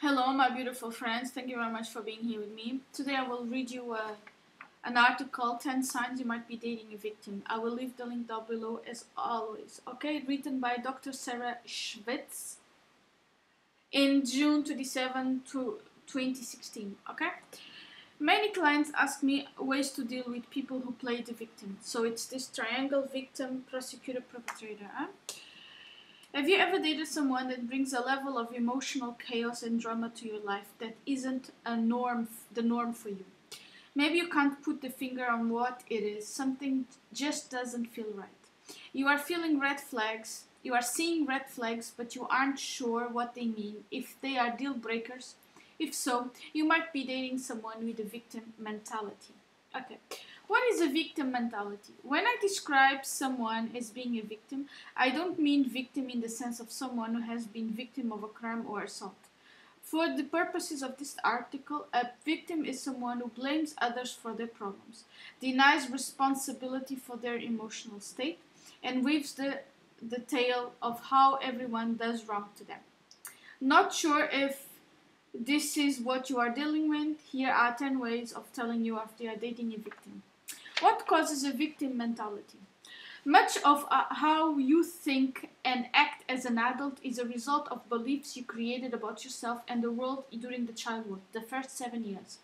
Hello, my beautiful friends. Thank you very much for being here with me. Today I will read you an article, 10 Signs You Might Be Dating a Victim. I will leave the link down below as always. Okay, written by Dr. Sarah Schwitz in June 27, 2016. Okay? Many clients ask me ways to deal with people who play the victim. So it's this triangle: victim, prosecutor, perpetrator. Have you ever dated someone that brings a level of emotional chaos and drama to your life that isn't the norm for you? Maybe you can't put the finger on what it is. Something just doesn't feel right. You are feeling red flags. You are seeing red flags, but you aren't sure what they mean, if they are deal breakers. If so, you might be dating someone with a victim mentality. Okay. What is a victim mentality? When I describe someone as being a victim, I don't mean victim in the sense of someone who has been victim of a crime or assault. For the purposes of this article, a victim is someone who blames others for their problems, denies responsibility for their emotional state, and weaves the tale of how everyone does wrong to them. Not sure if this is what you are dealing with? Here are 10 ways of telling you if you are dating a victim. What causes a victim mentality? Much of how you think and act as an adult is a result of beliefs you created about yourself and the world during the childhood, the first 7 years.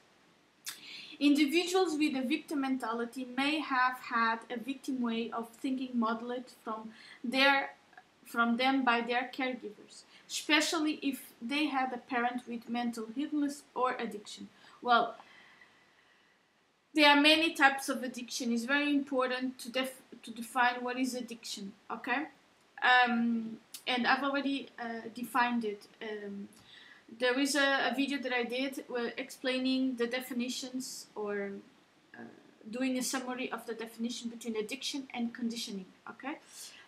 Individuals with a victim mentality may have had a victim way of thinking modeled from them by their caregivers, especially if they had a parent with mental illness or addiction. Well, there are many types of addiction. It's very important to define what is addiction, okay? And I've already defined it. There is a video that I did explaining the definitions, or doing a summary of the definition between addiction and conditioning, okay?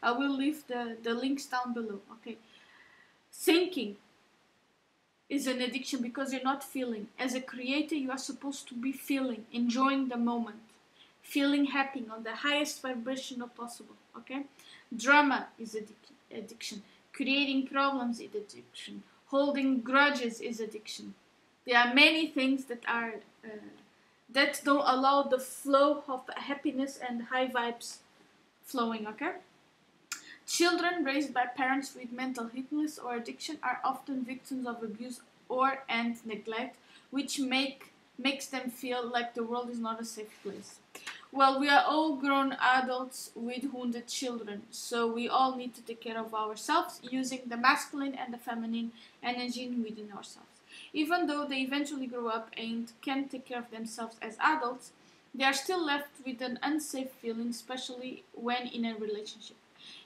I will leave the links down below, okay? Thinking is an addiction because you're not feeling. As a creator, you are supposed to be feeling, enjoying the moment, feeling happy on the highest vibration possible, okay? Drama is addiction. Creating problems is addiction. Holding grudges is addiction. There are many things that are that don't allow the flow of happiness and high vibes flowing, okay? Children raised by parents with mental illness or addiction are often victims of abuse and neglect, which makes them feel like the world is not a safe place. Well, we are all grown adults with wounded children, so we all need to take care of ourselves using the masculine and the feminine energy within ourselves. Even though they eventually grow up and can take care of themselves as adults, they are still left with an unsafe feeling, especially when in a relationship.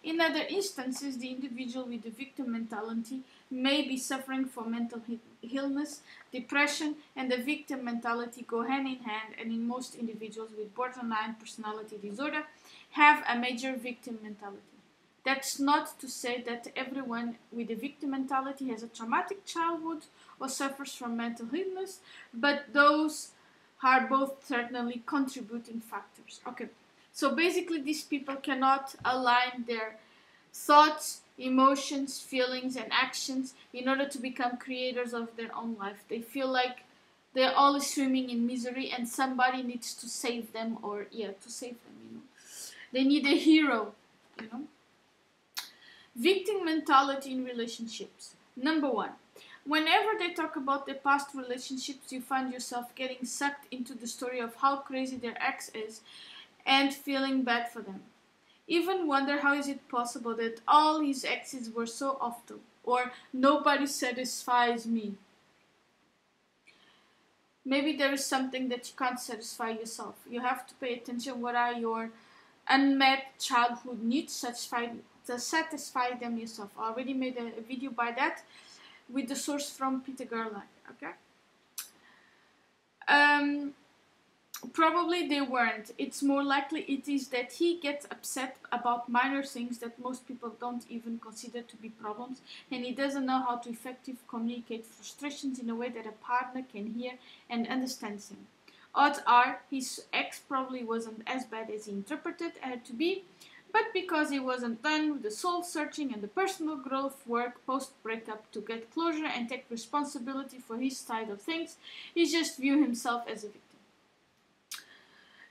In other instances, the individual with the victim mentality may be suffering from mental illness, depression, and the victim mentality go hand in hand, and in most individuals with borderline personality disorder have a major victim mentality. That's not to say that everyone with a victim mentality has a traumatic childhood or suffers from mental illness, but those are both certainly contributing factors. Okay. So basically, these people cannot align their thoughts, emotions, feelings, and actions in order to become creators of their own life. They feel like they're always swimming in misery and somebody needs to save them, to save them, They need a hero, Victim mentality in relationships. Number 1. Whenever they talk about their past relationships, you find yourself getting sucked into the story of how crazy their ex is and feeling bad for them. Even wonder how is it possible that all his exes were so awful, or nobody satisfies me. Maybe there is something that you can't satisfy yourself. You have to pay attention what are your unmet childhood needs to satisfy them yourself. I already made a video by that with the source from Peter Garland, okay? Probably they weren't. It's more likely it is that he gets upset about minor things that most people don't even consider to be problems, and he doesn't know how to effectively communicate frustrations in a way that a partner can hear and understand him. Odds are his ex probably wasn't as bad as he interpreted her to be, but because he wasn't done with the soul searching and the personal growth work post-breakup to get closure and take responsibility for his side of things, he just viewed himself as a victim.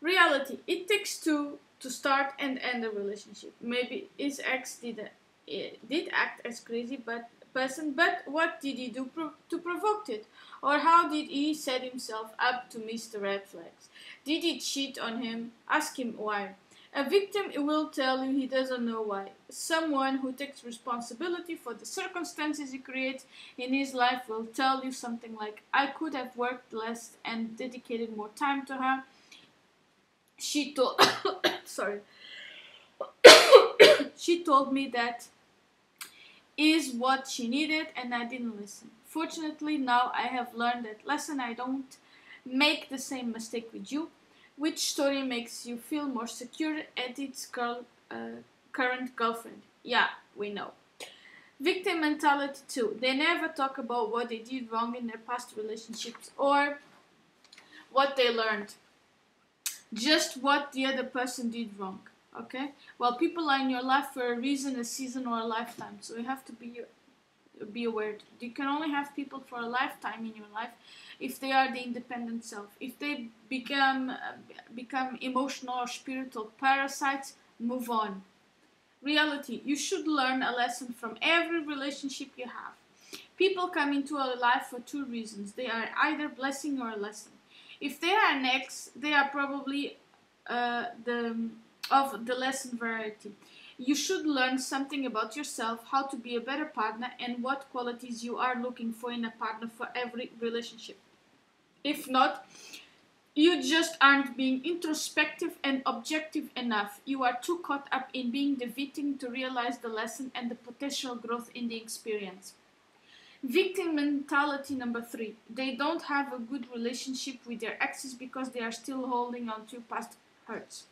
Reality. It takes two to start and end a relationship. Maybe his ex did act as crazy person, but what did he do to provoke it? Or how did he set himself up to miss the red flags? Did he cheat on him? Ask him why. A victim will tell you he doesn't know why. Someone who takes responsibility for the circumstances he creates in his life will tell you something like, I could have worked less and dedicated more time to her. She told she told me that is what she needed and I didn't listen. Fortunately, now I have learned that lesson. I don't make the same mistake with you. Which story makes you feel more secure at its current girlfriend? Yeah, we know. Victim mentality too. They never talk about what they did wrong in their past relationships or what they learned. Just what the other person did wrong. Okay? Well, people are in your life for a reason, a season, or a lifetime. So you have to be aware. You can only have people for a lifetime in your life if they are the independent self. If they become emotional or spiritual parasites, move on. Reality. You should learn a lesson from every relationship you have. People come into our life for two reasons. They are either blessing or a lesson. If they are an ex, they are probably of the lesson variety. You should learn something about yourself, how to be a better partner, and what qualities you are looking for in a partner for every relationship. If not, you just aren't being introspective and objective enough. You are too caught up in being the victim to realize the lesson and the potential growth in the experience. Victim mentality number 3. They don't have a good relationship with their exes because they are still holding on to past hurts.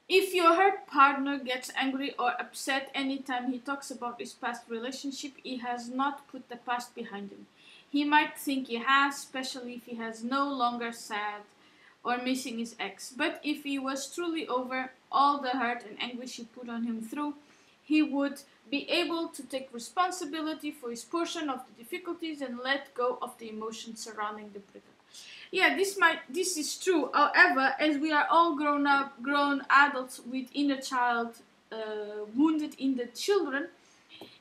If your hurt partner gets angry or upset anytime he talks about his past relationship, he has not put the past behind him. He might think he has, especially if he has no longer sad or missing his ex. But if he was truly over all the hurt and anguish you put on him through, he would be able to take responsibility for his portion of the difficulties and let go of the emotions surrounding the breakup. Yeah, this is true. However, as we are all grown adults with inner child wounded in the children,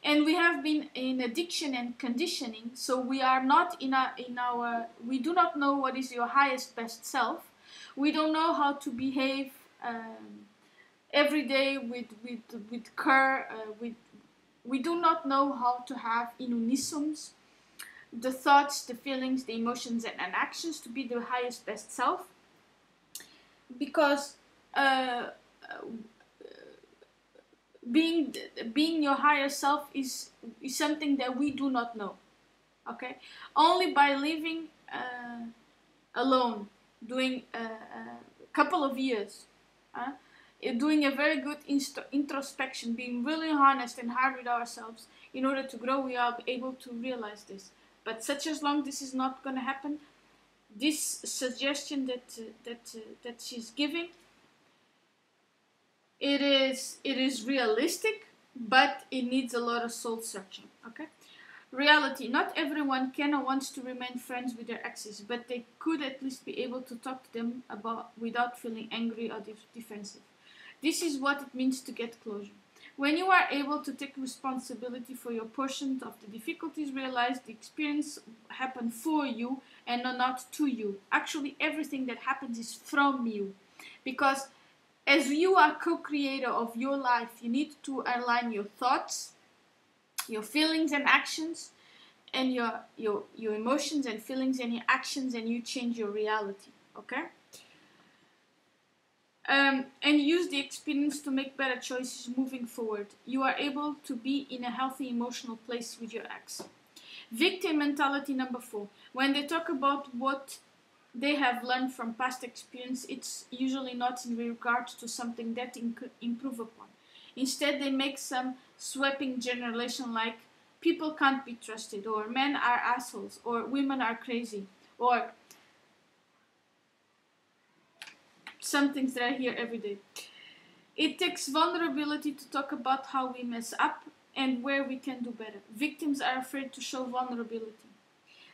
and we have been in addiction and conditioning, so we are not we do not know what is your highest best self. We don't know how to behave every day with care. We do not know how to have in unisons the thoughts, the feelings, the emotions, and actions to be the highest best self, because being your higher self is something that we do not know. Okay, only by living alone, doing a couple of years, doing a very good introspection, being really honest and hard with ourselves in order to grow, we are able to realize this. But such as long this is not going to happen, this suggestion that she's giving, it is realistic, but it needs a lot of soul searching. Okay. Reality. Not everyone can or wants to remain friends with their exes, but they could at least be able to talk to them without feeling angry or defensive. This is what it means to get closure. When you are able to take responsibility for your portion of the difficulties, realize the experience happened for you and not to you. Actually, everything that happens is from you. Because as you are co-creator of your life, you need to align your thoughts, your feelings and actions, and your emotions and feelings and your actions, and you change your reality. Okay? And use the experience to make better choices moving forward. You are able to be in a healthy emotional place with your ex. Victim mentality number 4. When they talk about what they have learned from past experience, it's usually not in regard to something that improve upon. Instead, they make some sweeping generalization like people can't be trusted, or men are assholes, or women are crazy, or some things that I hear every day. It takes vulnerability to talk about how we mess up and where we can do better. Victims are afraid to show vulnerability.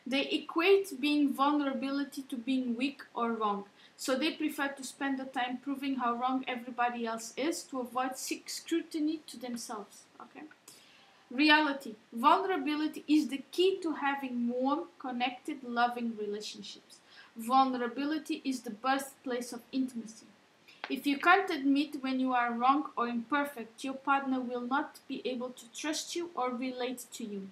They equate being vulnerability to being weak or wrong, so they prefer to spend the time proving how wrong everybody else is to avoid scrutiny to themselves. Okay? Reality. Vulnerability is the key to having warm, connected, loving relationships. Vulnerability is the birthplace of intimacy. If you can't admit when you are wrong or imperfect, your partner will not be able to trust you or relate to you.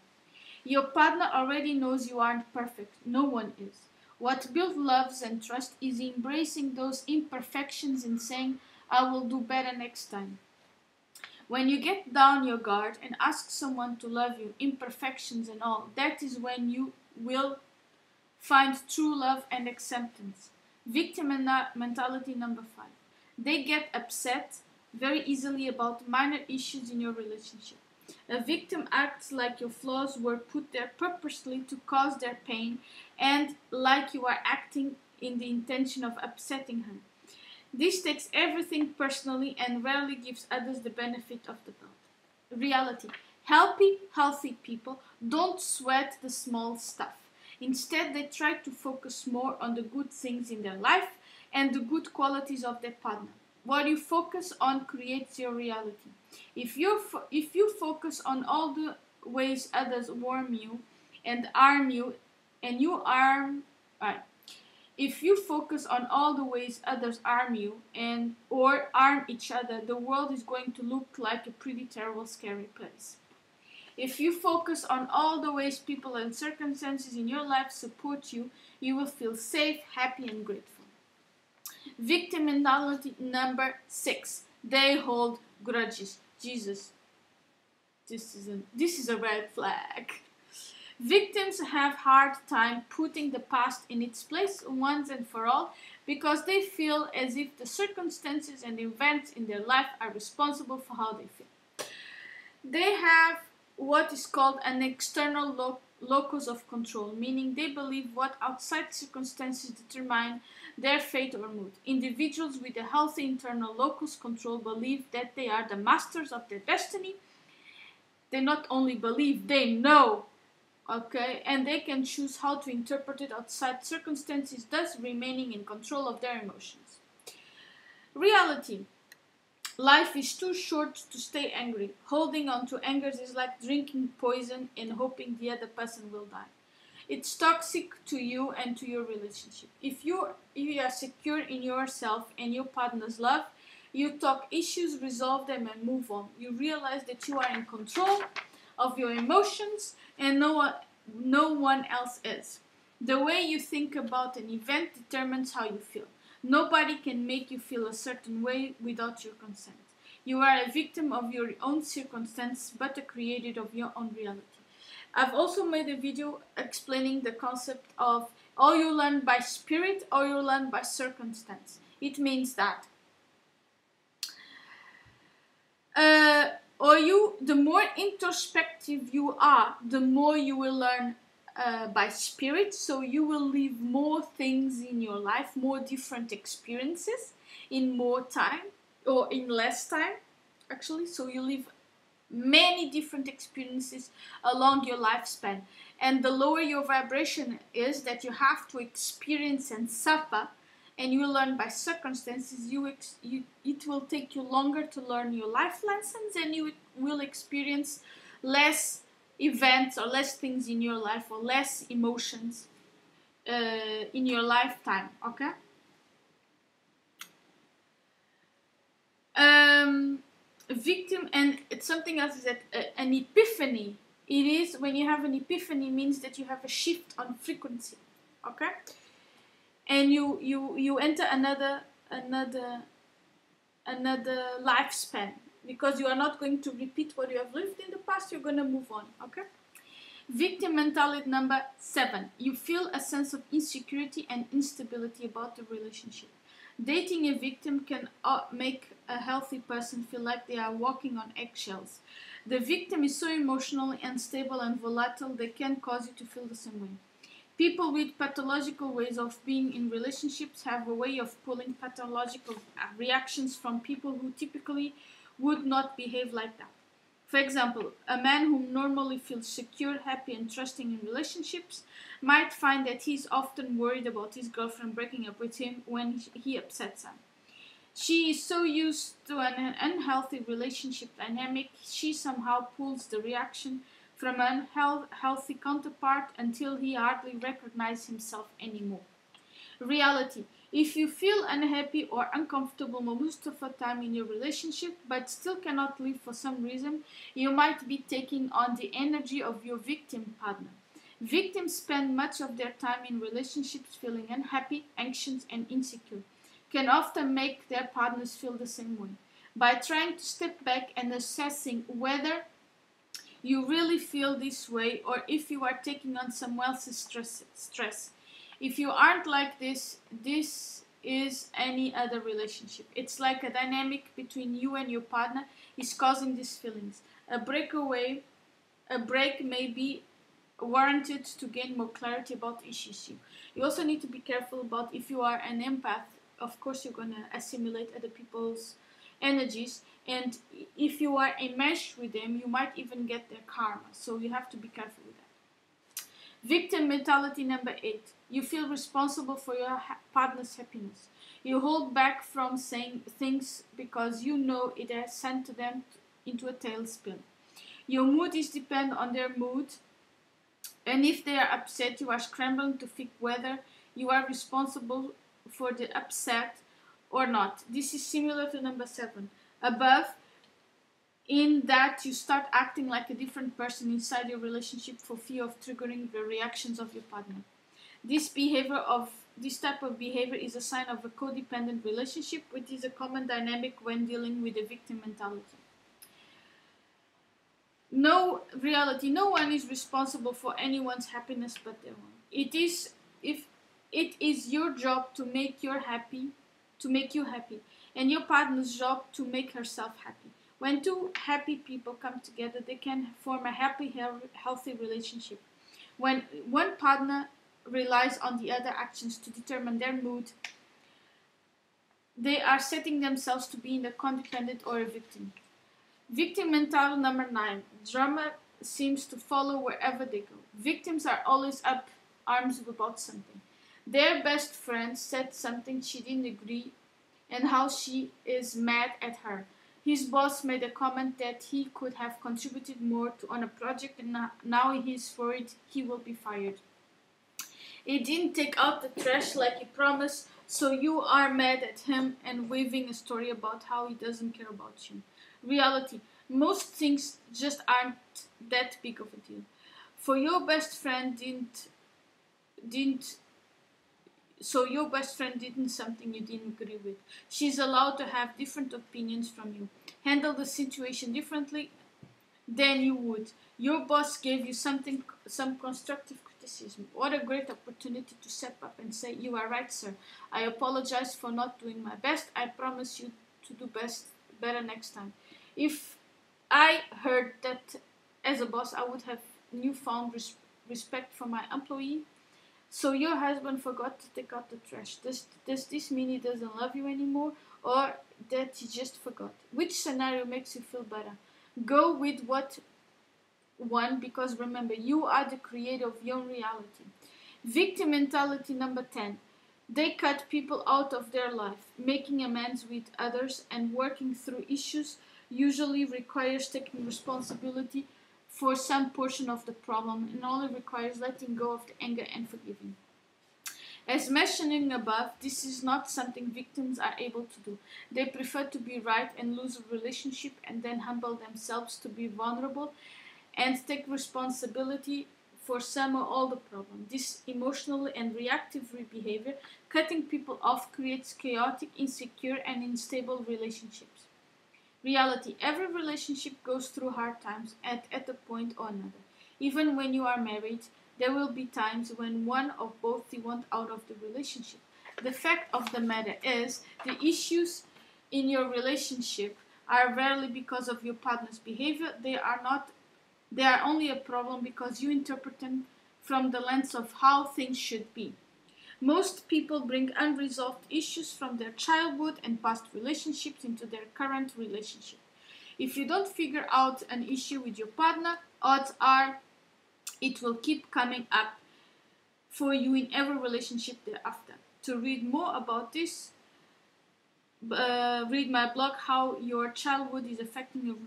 Your partner already knows you aren't perfect. No one is. What builds love and trust is embracing those imperfections and saying, I will do better next time. When you get down your guard and ask someone to love you, imperfections and all, that is when you will find true love and acceptance. Victim mentality number 5. They get upset very easily about minor issues in your relationship. A victim acts like your flaws were put there purposely to cause their pain and like you are acting in the intention of upsetting her. This takes everything personally and rarely gives others the benefit of the doubt. Reality. Healthy people don't sweat the small stuff. Instead, they try to focus more on the good things in their life and the good qualities of their partner. What you focus on creates your reality. If you focus on all the ways others warm you and arm you, and you arm, right? If you focus on all the ways others arm you and or arm each other, the world is going to look like a pretty terrible, scary place. If you focus on all the ways people and circumstances in your life support you, you will feel safe, happy, and grateful. Victim mentality number 6. They hold grudges. Jesus, this is a red flag. Victims have hard time putting the past in its place once and for all because they feel as if the circumstances and events in their life are responsible for how they feel. They have what is called an external locus of control, meaning they believe what outside circumstances determine their fate or mood. Individuals with a healthy internal locus control believe that they are the masters of their destiny. They not only believe, they know. Okay, and they can choose how to interpret it outside circumstances, thus remaining in control of their emotions. Reality. Life is too short to stay angry. Holding on to anger is like drinking poison and hoping the other person will die. It's toxic to you and to your relationship. If you are secure in yourself and your partner's love, you talk issues, resolve them, and move on. You realize that you are in control of your emotions and no one else is. The way you think about an event determines how you feel. Nobody can make you feel a certain way without your consent. You are a victim of your own circumstance, but a creator of your own reality. I've also made a video explaining the concept of or you learn by spirit or you learn by circumstance. It means that the more introspective you are, the more you will learn by spirit. So you will live more things in your life, more different experiences in more time or in less time, actually. So you live many different experiences along your lifespan. And the lower your vibration is that you have to experience and suffer, and you learn by circumstances, it will take you longer to learn your life lessons, and you will experience less events or less things in your life or less emotions in your lifetime, okay? Victim, and it's something else, is that an epiphany. It is when you have an epiphany, means that you have a shift on frequency, okay? And you enter another lifespan, because you are not going to repeat what you have lived in the past. You're going to move on, okay? Victim mentality number 7. You feel a sense of insecurity and instability about the relationship. Dating a victim can make a healthy person feel like they are walking on eggshells. The victim is so emotionally unstable and volatile, they can cause you to feel the same way. People with pathological ways of being in relationships have a way of pulling pathological reactions from people who typically would not behave like that. For example, a man who normally feels secure, happy, and trusting in relationships might find that he's often worried about his girlfriend breaking up with him when he upsets her. She is so used to an unhealthy relationship dynamic, she somehow pulls the reaction from an unhealthy counterpart until he hardly recognizes himself anymore. Reality. If you feel unhappy or uncomfortable most of the time in your relationship but still cannot leave for some reason, you might be taking on the energy of your victim partner. Victims spend much of their time in relationships feeling unhappy, anxious, and insecure, can often make their partners feel the same way. By trying to step back and assessing whether you really feel this way or if you are taking on someone else's stress. If you aren't like this, this is any other relationship. It's like a dynamic between you and your partner is causing these feelings. A break may be warranted to gain more clarity about issues. You also need to be careful about if you are an empath. Of course, you're going to assimilate other people's energies, and if you are enmeshed with them, you might even get their karma. So you have to be careful with that. Victim mentality number 8. You feel responsible for your partner's happiness. You hold back from saying things because you know it has sent them into a tailspin. Your mood is dependent on their mood, and if they are upset, you are scrambling to think whether you are responsible for the upset or not. This is similar to number 7 above, in that you start acting like a different person inside your relationship for fear of triggering the reactions of your partner. This type of behavior is a sign of a codependent relationship, which is a common dynamic when dealing with the victim mentality. No one is responsible for anyone's happiness but their own. It is your job to make you happy, and your partner's job to make herself happy. When two happy people come together, they can form a happy, healthy relationship. When one partner relies on the other actions to determine their mood, they are setting themselves to be in a codependent or a victim. Victim mentality number 9. Drama seems to follow wherever they go. Victims are always up arms about something. Their best friend said something she didn't agree and how she is mad at her. His boss made a comment that he could have contributed more on a project and now he's worried he will be fired. He didn't take out the trash like he promised, so you are mad at him and weaving a story about how he doesn't care about you. Reality. Most things just aren't that big of a deal. For your best friend didn't something you didn't agree with. She's allowed to have different opinions from you. Handle the situation differently than you would. Your boss gave you some constructive criticism. What a great opportunity to step up and say, "You are right, sir. I apologize for not doing my best. I promise you to do better next time." If I heard that as a boss, I would have newfound respect for my employee. So your husband forgot to take out the trash. Does this mean he doesn't love you anymore, or that he just forgot? Which scenario makes you feel better? Go with what one, because remember, you are the creator of your own reality. Victim mentality number 10. They cut people out of their life. Making amends with others and working through issues usually requires taking responsibility for some portion of the problem and only requires letting go of the anger and forgiving. As mentioned above, this is not something victims are able to do. They prefer to be right and lose a relationship and then humble themselves to be vulnerable and take responsibility for some or all the problem. This emotional and reactive behavior, cutting people off, creates chaotic, insecure, and unstable relationships. Reality. Every relationship goes through hard times at a point or another. Even when you are married, there will be times when one or both want out of the relationship. The fact of the matter is, the issues in your relationship are rarely because of your partner's behavior. They are only a problem because you interpret them from the lens of how things should be. Most people bring unresolved issues from their childhood and past relationships into their current relationship. If you don't figure out an issue with your partner, odds are it will keep coming up for you in every relationship thereafter. To read more about this, read my blog, How Your Childhood is Affecting Your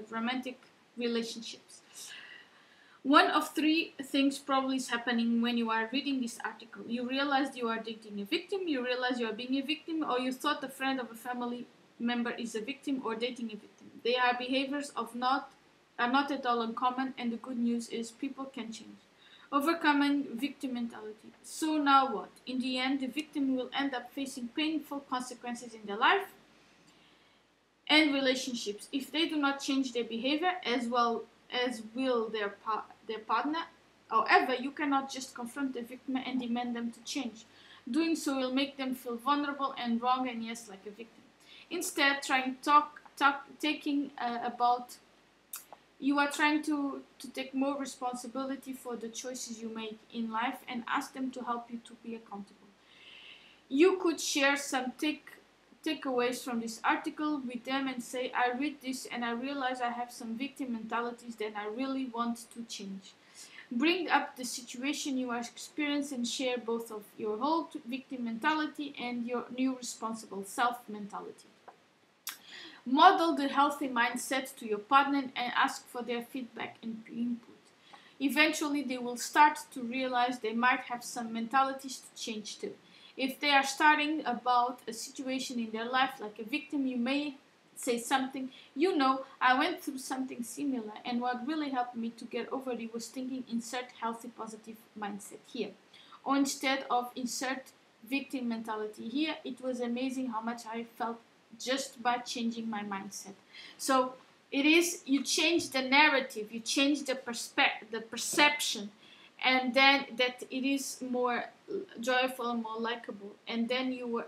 Romantic Relationships. One of three things probably is happening when you are reading this article. You realize you are dating a victim, you realize you are being a victim, or you thought a friend of a family member is a victim or dating a victim. They are behaviors are not at all uncommon, and the good news is people can change. Overcoming victim mentality. So now what? In the end, the victim will end up facing painful consequences in their life and relationships if they do not change their behavior, as well as will their partner. However, you cannot just confront the victim and demand them to change. Doing so will make them feel vulnerable and wrong, and yes, like a victim. Instead, you are trying to take more responsibility for the choices you make in life and ask them to help you to be accountable. You could share some takeaways from this article with them and say, I read this and I realize I have some victim mentalities that I really want to change. Bring up the situation you are experiencing and share both of your whole victim mentality and your new responsible self mentality. Model the healthy mindset to your partner and ask for their feedback and input. Eventually, they will start to realize they might have some mentalities to change too. If they are starting about a situation in their life like a victim, you may say something, I went through something similar, and what really helped me to get over it was thinking insert healthy positive mindset here. Or instead of insert victim mentality here, it was amazing how much I felt just by changing my mindset. So it is, you change the narrative, you change the perception, and then that it is more joyful, more likable, and then you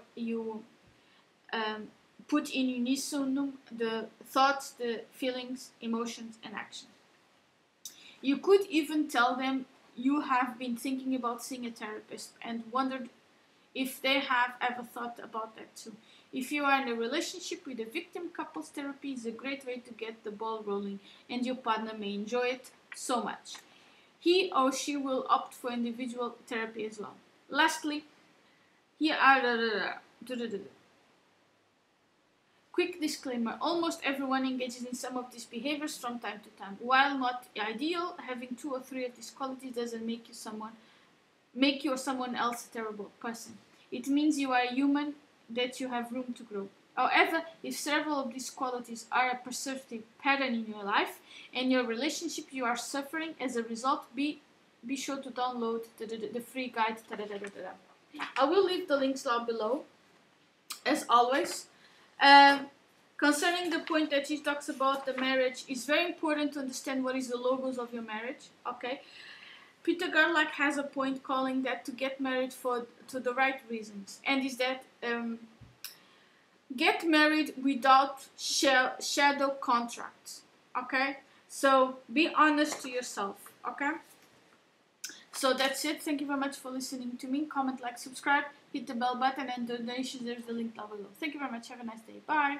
put in unison the thoughts, the feelings, emotions, and actions. You could even tell them you have been thinking about seeing a therapist and wondered if they have ever thought about that too. If you are in a relationship with a victim, couples therapy is a great way to get the ball rolling, and your partner may enjoy it so much. He or she will opt for individual therapy as well. Lastly, here are quick disclaimer. Almost everyone engages in some of these behaviors from time to time. While not ideal, having 2 or 3 of these qualities doesn't make you or someone else a terrible person. It means you are human, that you have room to grow. However, if several of these qualities are a persistent pattern in your life and your relationship you are suffering as a result, be sure to download the free guide. I will leave the links down below, as always. Concerning the point that she talks about the marriage, it's very important to understand what is the logos of your marriage. Okay, Peter Gerlach has a point calling that to get married to the right reasons, and is that get married without shadow contracts. Okay, so be honest to yourself. Okay, so that's it. Thank you very much for listening to me. Comment, like, subscribe, hit the bell button, and donations. There's the link down below. Thank you very much. Have a nice day. Bye.